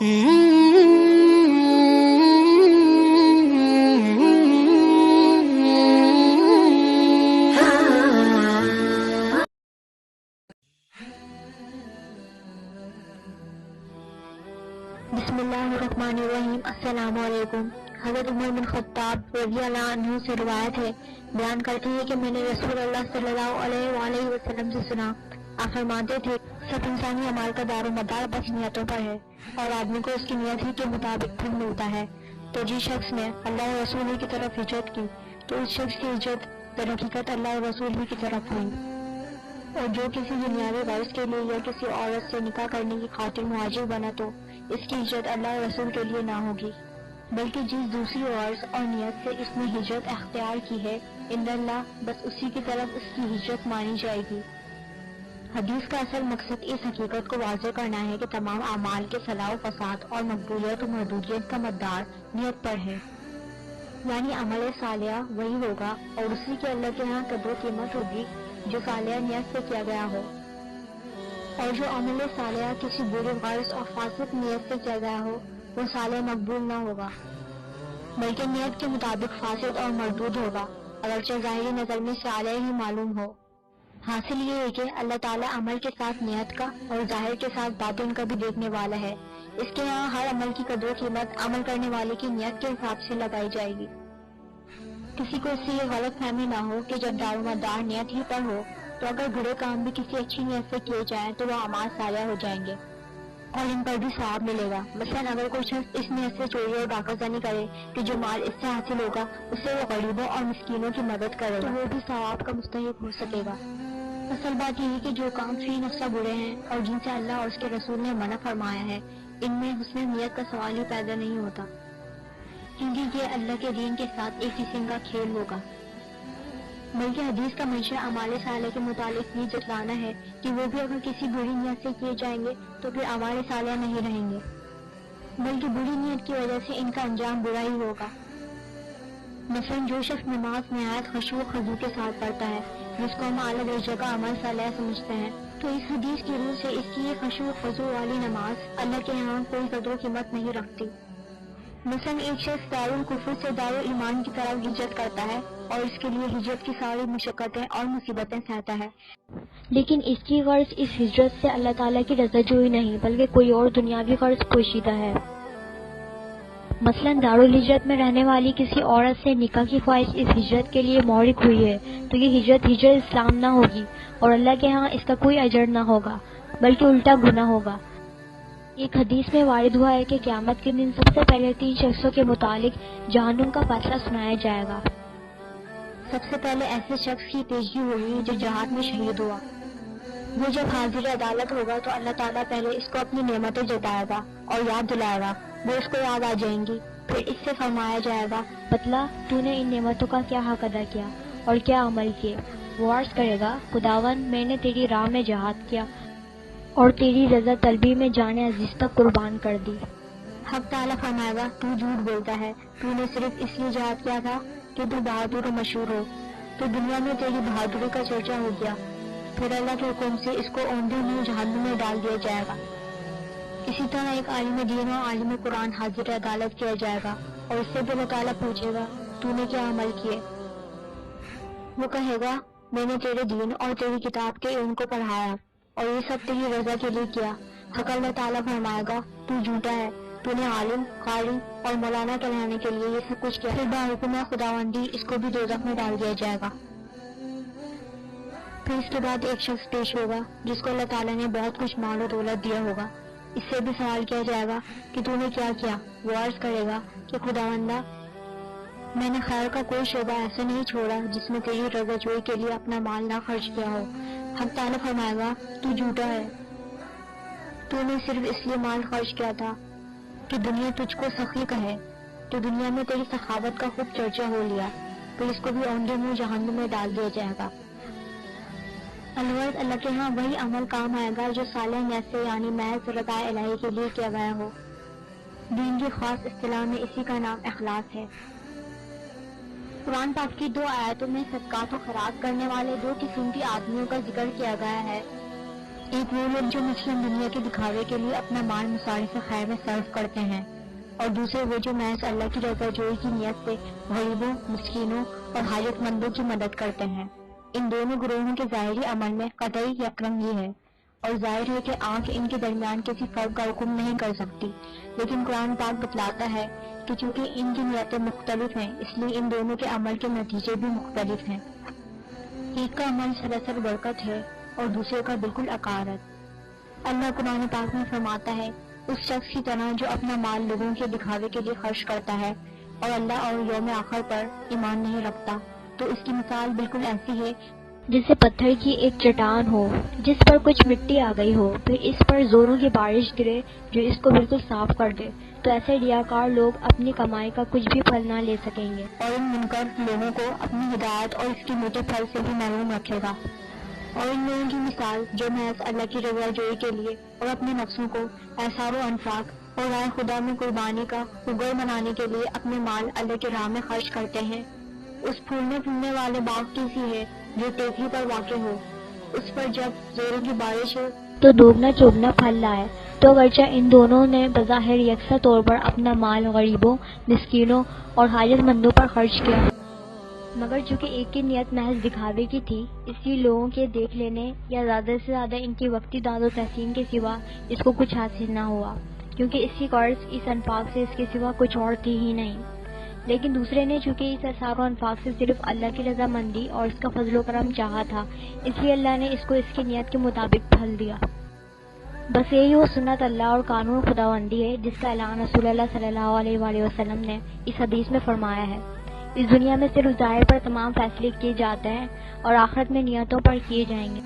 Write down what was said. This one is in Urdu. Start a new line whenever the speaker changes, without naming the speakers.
بسم اللہ الرحمن الرحیم۔ السلام علیکم۔ حضرت عمر بن خطاب رضی اللہ عنہ سے روایت ہے، بیان کرتے ہیں کہ میں نے رسول اللہ صلی اللہ علیہ وآلہ وسلم سے سنا، آپ فرماتے تھے سب انسانی اعمال کا دار و مدار بس نیتوں پر ہے، اور آدمی کو اس کی نیت ہی کے مطابق پھل ملتا ہے۔ تو جس شخص نے اللہ اور رسول ہی کی طرف ہجرت کی تو اس شخص کی ہجرت در حقیقت اللہ اور رسول ہی کی طرف ہوئی، اور جو کسی دنیاوی غرض کے لیے یا کسی عورت سے نکاح کرنے کی خاطر مہاجر بنا تو اس کی ہجرت اللہ اور رسول کے لیے نہ ہوگی، بلکہ جس دوسری غرض اور نیت سے اس نے ہجرت اختیار کی ہے ان اللہ بس اسی کی طرف اس کی ہجرت مانی جائے گی۔ حدیث کا اصل مقصد اس حقیقت کو واضح کرنا ہے کہ تمام اعمال کے صلاح و فساد اور مقبولیت و مردودیت کا مدار نیت پر ہے، یعنی عمل صالحہ وہی ہوگا اور اسی کے اللہ کے ہاں قدر و قیمت ہوگی جو صالحہ نیت سے کیا گیا ہو، اور جو عمل صالحہ کسی برے غرض اور فاسد نیت سے کیا گیا ہو وہ صالح مقبول نہ ہوگا، بلکہ نیت کے مطابق فاسد اور مردود ہوگا، اگرچہ ظاہری نظر میں صالح ہی معلوم ہو۔ حاصل یہ ہے کہ اللہ تعالیٰ عمل کے ساتھ نیت کا اور ظاہر کے ساتھ باطن کا بھی دیکھنے والا ہے، اس کے یہاں ہر عمل کی قدر و قیمت عمل کرنے والے کی نیت کے حساب سے لگائی جائے گی۔ کسی کو اس سے یہ غلط فہمی نہ ہو کہ جب دار و مدار نیت ہی پر ہو تو اگر برے کام بھی کسی اچھی نیت سے کیے جائیں تو وہ اعمال صالحہ ہو جائیں گے اور ان پر بھی ثواب ملے گا۔ مثلاً اگر کوئی شخص اس نیت سے چوری اور ڈاکہ زنی کرے کہ جو مال اس سے حاصل ہوگا اس سے وہ غریبوں اور مسکینوں کی مدد کرے تو وہ بھی ثواب کا مستحق ہو سکے گا۔ اصل بات یہ ہے کہ جو کام فی نفسہ برے ہیں اور جن سے اللہ اور اس کے رسول نے منع فرمایا ہے ان میں حسن نیت کا سوال ہی پیدا نہیں ہوتا، کیونکہ یہ اللہ کے دین کے ساتھ ایک قسم کا کھیل ہوگا، بلکہ حدیث کا منشا اعمال صالحہ کے متعلق یہ جتلانا ہے کہ وہ بھی اگر کسی بری نیت سے کیے جائیں گے تو پھر اعمال صالحہ نہیں رہیں گے، بلکہ بری نیت کی وجہ سے ان کا انجام برا ہی ہوگا۔ مثلاً جو شخص نماز نہایت خشوع و خضوع کے ساتھ پڑھتا ہے جس کو ہم اعلیٰ درجہ کا عمل صالحہ سمجھتے ہیں، تو اس حدیث کی روح سے اس کی یہ خشوع و خضوع والی نماز اللہ کے یہاں کوئی قدر و قیمت نہیں رکھتی۔ مثلاً ایک شخص دارالکفر سے دارالایمان کی طرف ہجرت کرتا ہے اور اس کے لیے ہجرت کی ساری مشقتیں اور مصیبتیں سہتا ہے، لیکن اس کی غرض اس ہجرت سے اللہ تعالیٰ کی رضا جوئی نہیں بلکہ کوئی اور دنیاوی غرض پوشیدہ ہے۔ مثلاً دارالہجرت میں رہنے والی کسی عورت سے نکاح کی خواہش اس ہجرت کے لیے محرک ہوئی ہے تو یہ ہجرت اسلام نہ ہوگی اور اللہ کے ہاں اس کا کوئی اجر نہ ہوگا بلکہ الٹا گناہ ہوگا۔ ایک حدیث میں وارد ہوا ہے کہ قیامت کے دن سب سے پہلے 3 شخصوں کے متعلق جہنم کا فیصلہ سنایا جائے گا۔ سب سے پہلے ایسے شخص کی پیشگی ہوگی جو جہاد میں شہید ہوا، وہ جب حاضر عدالت ہوگا تو اللہ تعالیٰ پہلے اس کو اپنی نعمتیں جتائے گا اور یاد دلائے گا، وہ اس کو یاد آ جائیں گی، پھر اس سے فرمایا جائے گا بتلا تو نے ان نعمتوں کا کیا حق ادا کیا اور کیا عمل کیے۔ وہ عرض کرے گا خداوند میں نے تیری راہ میں جہاد کیا اور تیری رضا طلبی میں جان عزیز تک قربان کر دی۔ حق تعالیٰ فرمائے گا تو جھوٹ بولتا ہے، تو نے صرف اس لیے جہاد کیا تھا کہ تو بہادر و مشہور ہو، تو دنیا میں تیری بہادری کا چرچا ہو گیا، پھر اللہ کے حکم سے اس کو اوندھے منہ جہنم میں ڈال دیا جائے گا۔ اسی طرح ایک عالم دین اور عالم قرآن حاضر عدالت کیا جائے گا اور اس سے بھی اللہ تعالیٰ پوچھے گا تو نے کیا عمل کیے۔ وہ کہے گا میں نے تیرے دین اور تیری کتاب کے علم کو پڑھایا اور یہ سب تیری رضا کے لیے کیا۔ حق اللہ تعالیٰ فرمائے گا تو جھوٹا ہے، تو نے عالم، قاری اور مولانا کہلانے کے لیے یہ سب کچھ کیا، پھر بحکم خداوندی اس کو بھی دوزخ میں ڈال دیا جائے گا۔ پھر اس کے بعد ایک شخص پیش ہوگا جس کو اللہ تعالیٰ نے بہت کچھ مال و دولت دیا ہوگا، اس سے بھی سوال کیا جائے گا کہ تو نے کیا کیا۔ وہ عرض کرے گا کہ خداوندہ میں نے خیر کا کوئی شعبہ ایسا نہیں چھوڑا جس میں تیری رضا جوئی کے لیے اپنا مال نہ خرچ کیا ہو۔ حق تعالیٰ فرمائے گا تو جھوٹا ہے، تو نے صرف اس لیے مال خرچ کیا تھا کہ دنیا تجھ کو سخی کہے، تو دنیا میں تیری سخاوت کا خوب چرچا ہو لیا، پھر اس کو بھی اوندھے منہ جہنم میں ڈال دیا جائے گا۔ البتہ اللہ کے ہاں وہی عمل کام آئے گا جو صالح نیت سے یعنی محض رضا الہی کے لیے کیا گیا ہو۔ دین کی خاص اصطلاح میں اسی کا نام اخلاص ہے۔ قرآن پاک کی 2 آیتوں میں صدقات و خیرات کرنے والے 2 قسم کے آدمیوں کا ذکر کیا گیا ہے۔ ایک وہ لوگ جو مثلاً دنیا کے دکھاوے کے لیے اپنا مال مصارف خیر میں صرف کرتے ہیں، اور دوسرے وہ جو محض اللہ کی رضا جوئی کی نیت سے غریبوں، مسکینوں اور حاجت مندوں کی مدد کرتے ہیں۔ ان دونوں گروہوں کے ظاہری عمل میں قطعی یکرنگی ہے، اور ظاہر ہے کہ آنکھ ان کے درمیان کسی فرق کا حکم نہیں کر سکتی، لیکن قرآن پاک بتلاتا ہے کہ چونکہ ان کی نیتیں مختلف ہیں، اس لیے ان دونوں کے عمل کے نتیجے بھی مختلف ہیں۔ ایک کا عمل سراسر برکت ہے اور دوسرے کا بالکل عقارت۔ اللہ قرآن پاک میں فرماتا ہے، اس شخص کی طرح جو اپنا مال لوگوں کے دکھاوے کے لیے خرچ کرتا ہے اور اللہ اور یوم آخر پر ایمان نہیں رکھتا، تو اس کی مثال بالکل ایسی ہے جیسے پتھر کی ایک چٹان ہو جس پر کچھ مٹی آ گئی ہو، پھر اس پر زوروں کی بارش گرے جو اس کو بالکل صاف کر دے، تو ایسے ریاکار لوگ اپنی کمائی کا کچھ بھی پھل نہ لے سکیں گے، اور ان منکر لوگوں کو اپنی ہدایت اور اس کے میٹھے پھل سے بھی محروم رکھے گا۔ اور ان لوگوں کی مثال جو محض اللہ کی رضا جوئی کے لیے اور اپنے نفسوں کو اعصار و انفاق اور رائے خدا میں قربانی کا حگر منانے کے لیے اپنے مال اللہ کی راہ میں خرچ کرتے ہیں، اس پھولنے پھولنے والے باغ کی سی ہے جو ٹیکری پر واقع ہو، اس پر جب زوروں کی بارش ہو تو دوگنا چوگنا پھل لائے۔ تو اگرچہ ان دونوں نے بظاہر یکساں طور پر اپنا مال غریبوں، مسکینوں اور حاجت مندوں پر خرچ کیا، مگر چونکہ ایک کی نیت محض دکھاوے کی تھی، اس لیے لوگوں کے دیکھ لینے یا زیادہ سے زیادہ ان کی وقتی داد و تحسین کے سوا اس کو کچھ حاصل نہ ہوا، کیونکہ اس کی غرض اس انفاق سے اس کے سوا کچھ اور تھی ہی نہیں۔ لیکن دوسرے نے چونکہ اس اثار و انفاق سے صرف اللہ کی رضا مندی اور اس کا فضل و کرم چاہا تھا، اس لیے اللہ نے اس کو اس کی نیت کے مطابق پھل دیا۔ بس یہی وہ سنت اللہ اور قانون خداوندی ہے جس کا اعلان رسول اللہ صلی اللہ علیہ وآلہ وسلم نے اس حدیث میں فرمایا ہے۔ اس دنیا میں صرف ظاہر پر تمام فیصلے کیے جاتے ہیں اور آخرت میں نیتوں پر کیے جائیں گے۔